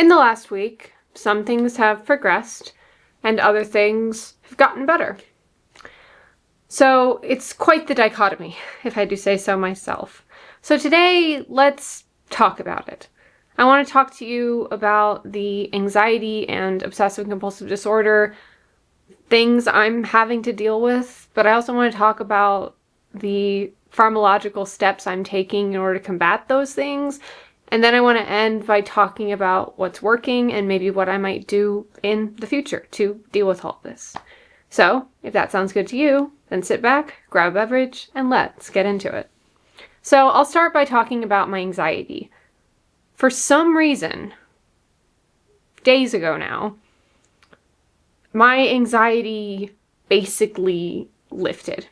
In the last week, some things have progressed and other things have gotten better. So it's quite the dichotomy, if I do say so myself. So today, let's talk about it. I want to talk to you about the anxiety and obsessive compulsive disorder things I'm having to deal with, but I also want to talk about the pharmacological steps I'm taking in order to combat those things. And then I want to end by talking about what's working and maybe what I might do in the future to deal with all this. So, if that sounds good to you, then sit back, grab a beverage, and let's get into it. So, I'll start by talking about my anxiety. For some reason, days ago now, my anxiety basically lifted,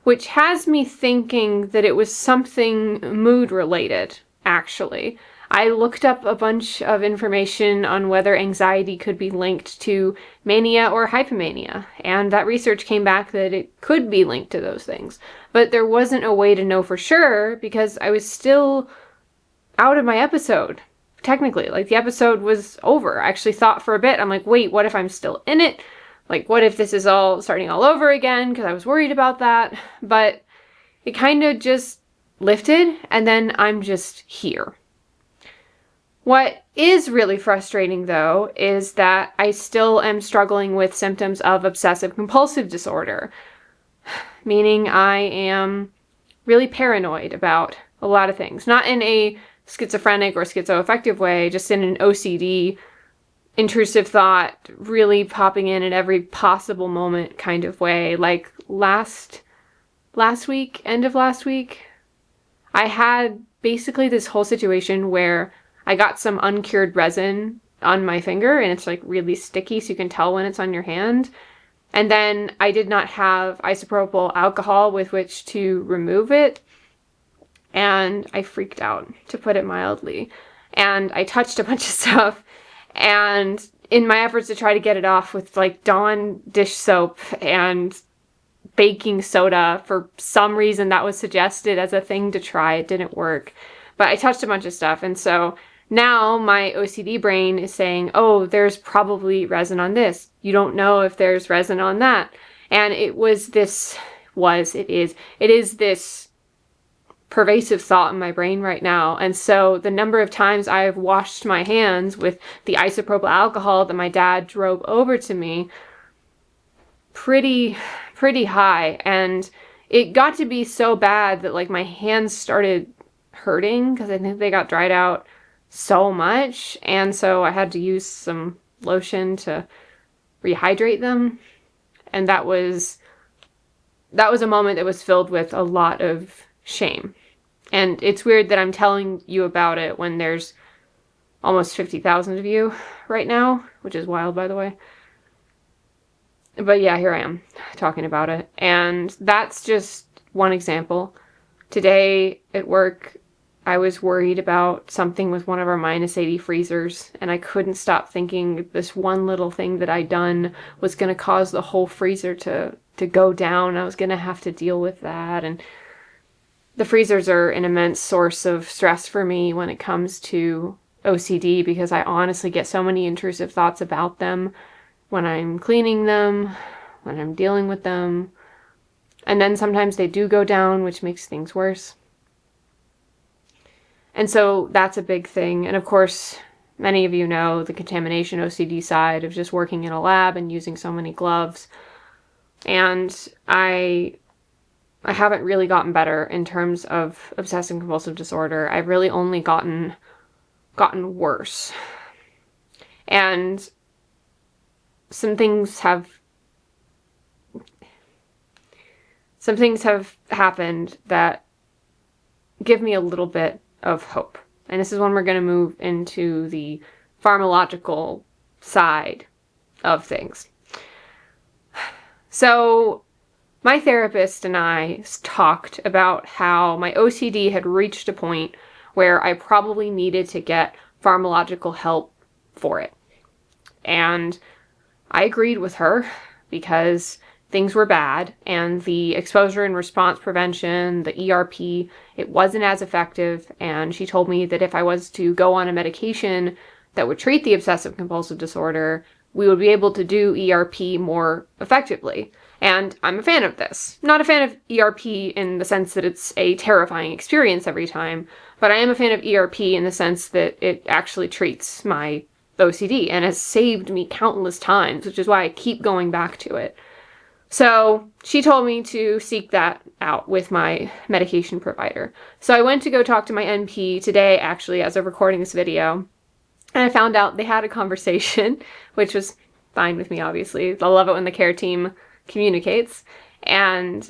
which has me thinking that it was something mood-related, actually. I looked up a bunch of information on whether anxiety could be linked to mania or hypomania, and that research came back that it could be linked to those things. But there wasn't a way to know for sure because I was still out of my episode. Technically, like, the episode was over. I actually thought for a bit, I'm like, wait, what if I'm still in it? Like, what if this is all starting all over again? Because I was worried about that. But it kind of just lifted, and then I'm just here. What is really frustrating, though, is that I still am struggling with symptoms of obsessive compulsive disorder, meaning I am really paranoid about a lot of things. Not in a schizophrenic or schizoaffective way, just in an OCD, intrusive thought, really popping in at every possible moment kind of way. Like last week, end of last week, I had basically this whole situation where I got some uncured resin on my finger, and it's like really sticky, so you can tell when it's on your hand. And then I did not have isopropyl alcohol with which to remove it. And I freaked out, to put it mildly. And I touched a bunch of stuff. And in my efforts to try to get it off with like Dawn dish soap and baking soda, for some reason that was suggested as a thing to try. It didn't work. But I touched a bunch of stuff. And so now my OCD brain is saying, oh, there's probably resin on this. You don't know if there's resin on that. And it is this pervasive thought in my brain right now. And so the number of times I've washed my hands with the isopropyl alcohol that my dad drove over to me, pretty high. And it got to be so bad that like my hands started hurting because I think they got dried out so much. And so I had to use some lotion to rehydrate them. And that was a moment that was filled with a lot of shame. And it's weird that I'm telling you about it when there's almost 50,000 of you right now, which is wild, by the way. But yeah, here I am talking about it. And that's just one example. Today at work, I was worried about something with one of our -80 freezers, and I couldn't stop thinking this one little thing that I'd done was going to cause the whole freezer to go down. I was going to have to deal with that. And the freezers are an immense source of stress for me when it comes to OCD because I honestly get so many intrusive thoughts about them when I'm cleaning them, when I'm dealing with them. And then sometimes they do go down, which makes things worse. And so that's a big thing. And of course, many of you know the contamination OCD side of just working in a lab and using so many gloves. And I haven't really gotten better in terms of obsessive compulsive disorder. I've really only gotten worse. And some things have happened that give me a little bit of hope. And this is when we're going to move into the pharmacological side of things. So my therapist and I talked about how my OCD had reached a point where I probably needed to get pharmacological help for it. And I agreed with her because things were bad and the exposure and response prevention, the ERP, it wasn't as effective. And she told me that if I was to go on a medication that would treat the obsessive compulsive disorder, we would be able to do ERP more effectively. And I'm a fan of this. Not a fan of ERP in the sense that it's a terrifying experience every time, but I am a fan of ERP in the sense that it actually treats my OCD and has saved me countless times, which is why I keep going back to it. So she told me to seek that out with my medication provider. So I went to go talk to my NP today, actually, as of recording this video, and I found out they had a conversation, which was fine with me, obviously. I love it when the care team communicates. And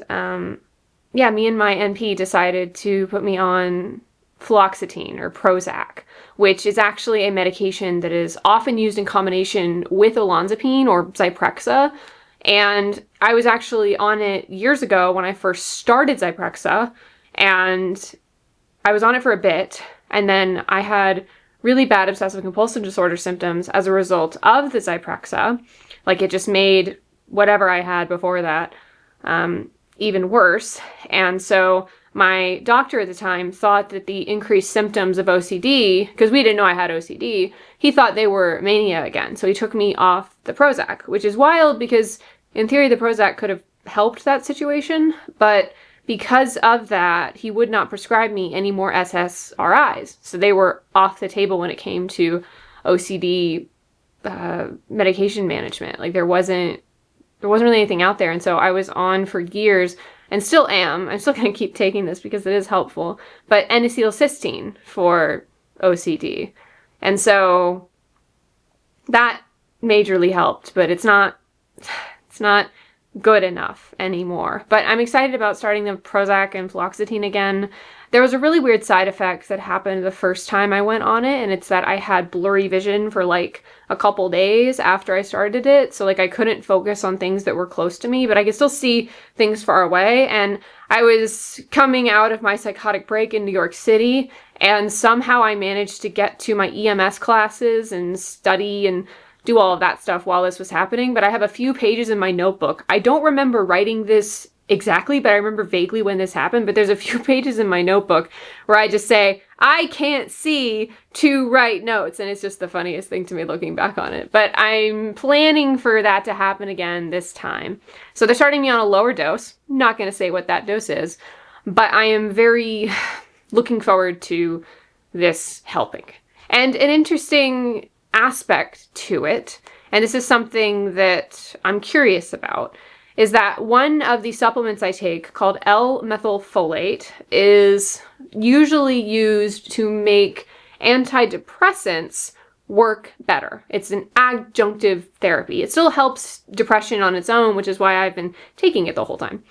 yeah, me and my NP decided to put me on fluoxetine or Prozac, which is actually a medication that is often used in combination with olanzapine or Zyprexa. And I was actually on it years ago when I first started Zyprexa, and I was on it for a bit, and then I had really bad obsessive compulsive disorder symptoms as a result of the Zyprexa. Like, it just made whatever I had before that even worse. And so my doctor at the time thought that the increased symptoms of OCD, because we didn't know I had OCD, he thought they were mania again. So he took me off the Prozac, which is wild because in theory the Prozac could have helped that situation, but because of that, he would not prescribe me any more SSRIs. So they were off the table when it came to OCD medication management. Like, there wasn't really anything out there. And so I was on for years, and still am. I'm still going to keep taking this because it is helpful, but N-acetylcysteine for OCD. And so that majorly helped, but it's not good enough anymore. But I'm excited about starting the Prozac and fluoxetine again. There was a really weird side effect that happened the first time I went on it, and it's that I had blurry vision for like a couple days after I started it. So like I couldn't focus on things that were close to me, but I could still see things far away. And I was coming out of my psychotic break in New York City, and somehow I managed to get to my EMS classes and study and do all of that stuff while this was happening. But I have a few pages in my notebook. I don't remember writing this exactly, but I remember vaguely when this happened. But there's a few pages in my notebook where I just say, I can't see to write notes. And it's just the funniest thing to me looking back on it. But I'm planning for that to happen again this time. So they're starting me on a lower dose. I'm not going to say what that dose is, but I am very looking forward to this helping. And an interesting aspect to it, and this is something that I'm curious about, is that one of the supplements I take, called L-methylfolate, is usually used to make antidepressants work better. It's an adjunctive therapy. It still helps depression on its own, which is why I've been taking it the whole time.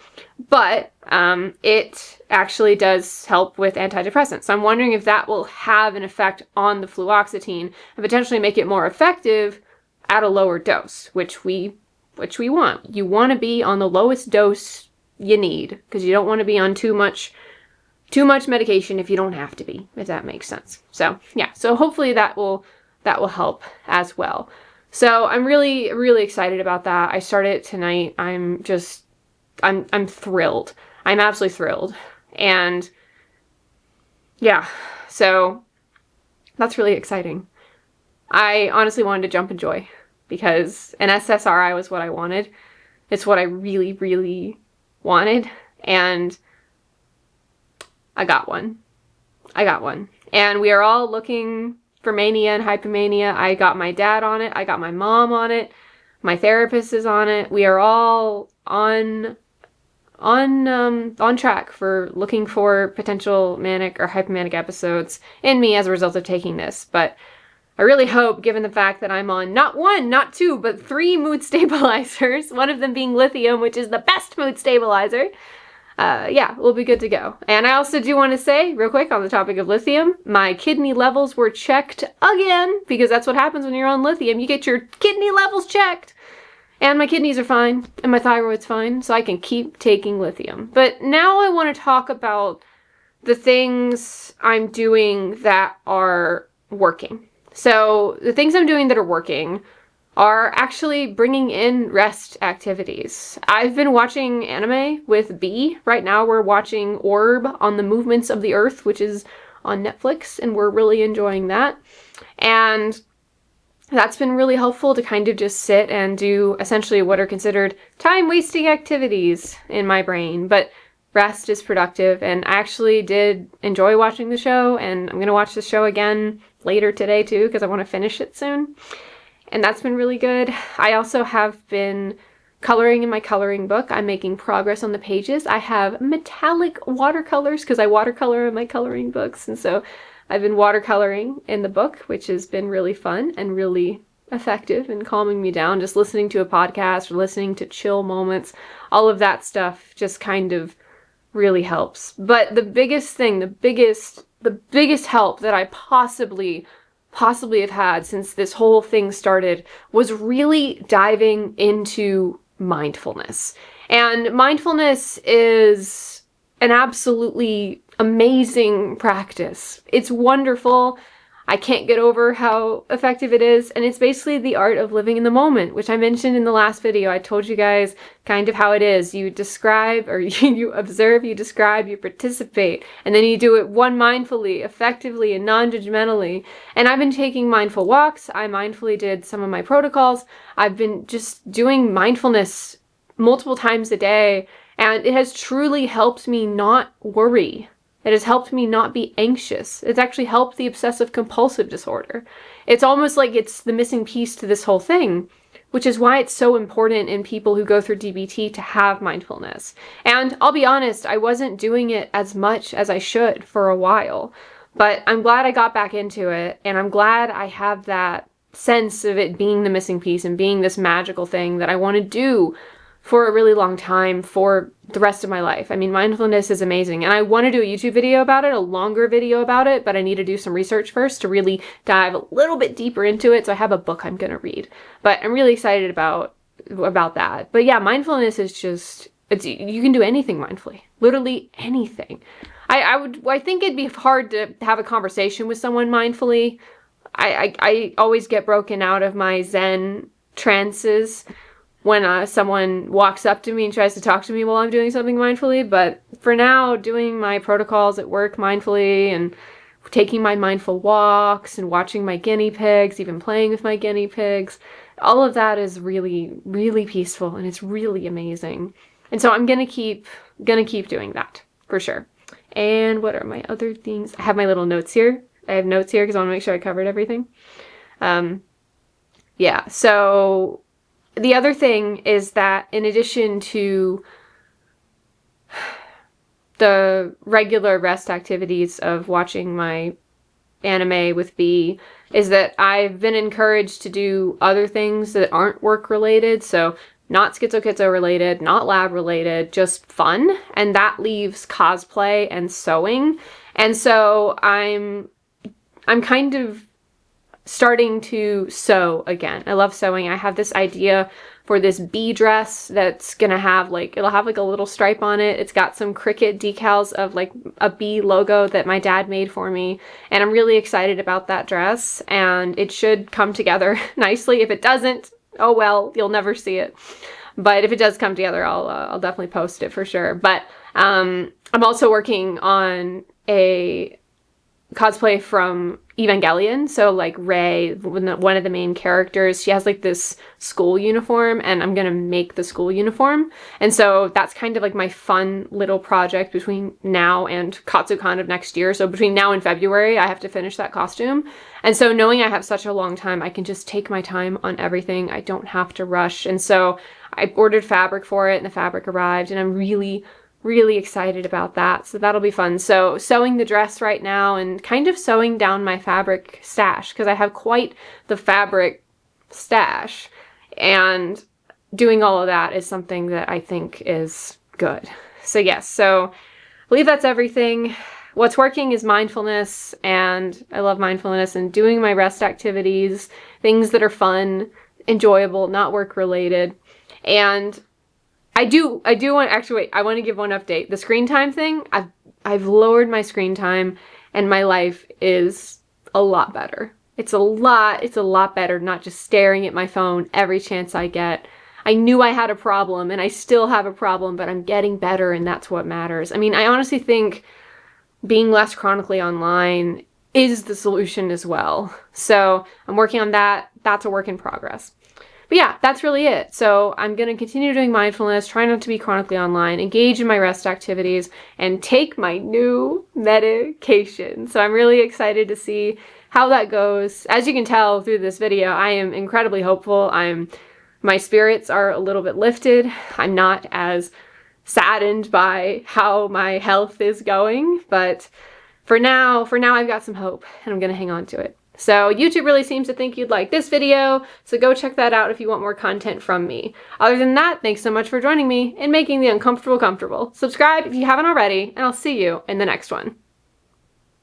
But it actually does help with antidepressants. So I'm wondering if that will have an effect on the fluoxetine and potentially make it more effective at a lower dose, which we want. You want to be on the lowest dose you need, because you don't want to be on too much medication if you don't have to be, if that makes sense. So yeah, so hopefully that will help as well. So I'm really, really excited about that. I started it tonight. I'm thrilled. I'm absolutely thrilled. And yeah, so that's really exciting. I honestly wanted to jump in joy because an SSRI was what I wanted. It's what I really, really wanted. And I got one. And we are all looking for mania and hypomania. I got my dad on it. I got my mom on it. My therapist is on it. We are all on track for looking for potential manic or hypomanic episodes in me as a result of taking this. But I really hope, given the fact that I'm on not one, not two, but 3 mood stabilizers, one of them being lithium, which is the best mood stabilizer, yeah, we'll be good to go. And I also do want to say, real quick, on the topic of lithium, my kidney levels were checked again, because that's what happens when you're on lithium. You get your kidney levels checked. And my kidneys are fine, and my thyroid's fine, so I can keep taking lithium. But now I want to talk about the things I'm doing that are working. So the things I'm doing that are working are actually bringing in rest activities. I've been watching anime with B. Right now we're watching Orb on the Movements of the Earth, which is on Netflix, and we're really enjoying that. And that's been really helpful to kind of just sit and do essentially what are considered time-wasting activities in my brain. But rest is productive, and I actually did enjoy watching the show, and I'm going to watch the show again later today too, because I want to finish it soon. And that's been really good. I also have been coloring in my coloring book. I'm making progress on the pages. I have metallic watercolors because I watercolor in my coloring books, and so I've been watercoloring in the book, which has been really fun and really effective in calming me down. Just listening to a podcast or listening to chill moments, all of that stuff just kind of really helps. But the biggest thing, the biggest help that I possibly have had since this whole thing started was really diving into mindfulness. And mindfulness is an absolutely amazing practice. It's wonderful. I can't get over how effective it is, and it's basically the art of living in the moment, which I mentioned in the last video. I told you guys kind of how it is. You describe, or you observe, you describe, you participate, and then you do it mindfully, effectively, and non-judgmentally. And I've been taking mindful walks. I mindfully did some of my protocols. I've been just doing mindfulness multiple times a day, and it has truly helped me not worry. It has helped me not be anxious. It's actually helped the obsessive compulsive disorder. It's almost like it's the missing piece to this whole thing, which is why it's so important in people who go through DBT to have mindfulness. And I'll be honest, I wasn't doing it as much as I should for a while, but I'm glad I got back into it, and I'm glad I have that sense of it being the missing piece and being this magical thing that I want to do for a really long time for the rest of my life. I mean, mindfulness is amazing, and I want to do a YouTube video about it, a longer video about it, but I need to do some research first to really dive a little bit deeper into it. So I have a book I'm going to read, but I'm really excited about that. But yeah, mindfulness is just, you can do anything mindfully, literally anything. I think it'd be hard to have a conversation with someone mindfully. I always get broken out of my Zen trances when someone walks up to me and tries to talk to me while I'm doing something mindfully. But for now, doing my protocols at work mindfully and taking my mindful walks and watching my guinea pigs, even playing with my guinea pigs, all of that is really, really peaceful, and it's really amazing. And so I'm gonna keep doing that for sure. And what are my other things? I have my little notes here. I have notes here because I want to make sure I covered everything. Yeah, so the other thing is that in addition to the regular rest activities of watching my anime with B, is that I've been encouraged to do other things that aren't work related. So not Schizokitzo related, not lab related, just fun. And that leaves cosplay and sewing. And so I'm kind of starting to sew again. I love sewing. I have this idea for this bee dress that's gonna have it'll have like a little stripe on it. It's got some Cricut decals of like a bee logo that my dad made for me, and I'm really excited about that dress, and it should come together nicely. If it doesn't, oh well, you'll never see it. But if it does come together, I'll definitely post it for sure. But I'm also working on a cosplay from Evangelion. So like Rei, one of the main characters, she has like this school uniform, and I'm gonna make the school uniform. And so that's kind of like my fun little project between now and Katsucon of next year. So between now and February, I have to finish that costume. And so knowing I have such a long time, I can just take my time on everything. I don't have to rush. And so I ordered fabric for it, and the fabric arrived, and I'm really excited about that. So that'll be fun. So sewing the dress right now and kind of sewing down my fabric stash, because I have quite the fabric stash, and doing all of that is something that I think is good. So yes, so I believe that's everything. What's working is mindfulness, and I love mindfulness and doing my rest activities, things that are fun, enjoyable, not work related. And I do want, actually wait, I want to give one update. The screen time thing, I've lowered my screen time, and my life is a lot better. It's a lot better not just staring at my phone every chance I get. I knew I had a problem, and I still have a problem, but I'm getting better, and that's what matters. I mean, I honestly think being less chronically online is the solution as well. So I'm working on that. That's a work in progress. But yeah, that's really it. So I'm going to continue doing mindfulness, try not to be chronically online, engage in my rest activities, and take my new medication. So I'm really excited to see how that goes. As you can tell through this video, I am incredibly hopeful. My spirits are a little bit lifted. I'm not as saddened by how my health is going, but for now I've got some hope and I'm going to hang on to it. So YouTube really seems to think you'd like this video, so go check that out if you want more content from me. Other than that, thanks so much for joining me in making the uncomfortable comfortable. Subscribe if you haven't already, and I'll see you in the next one.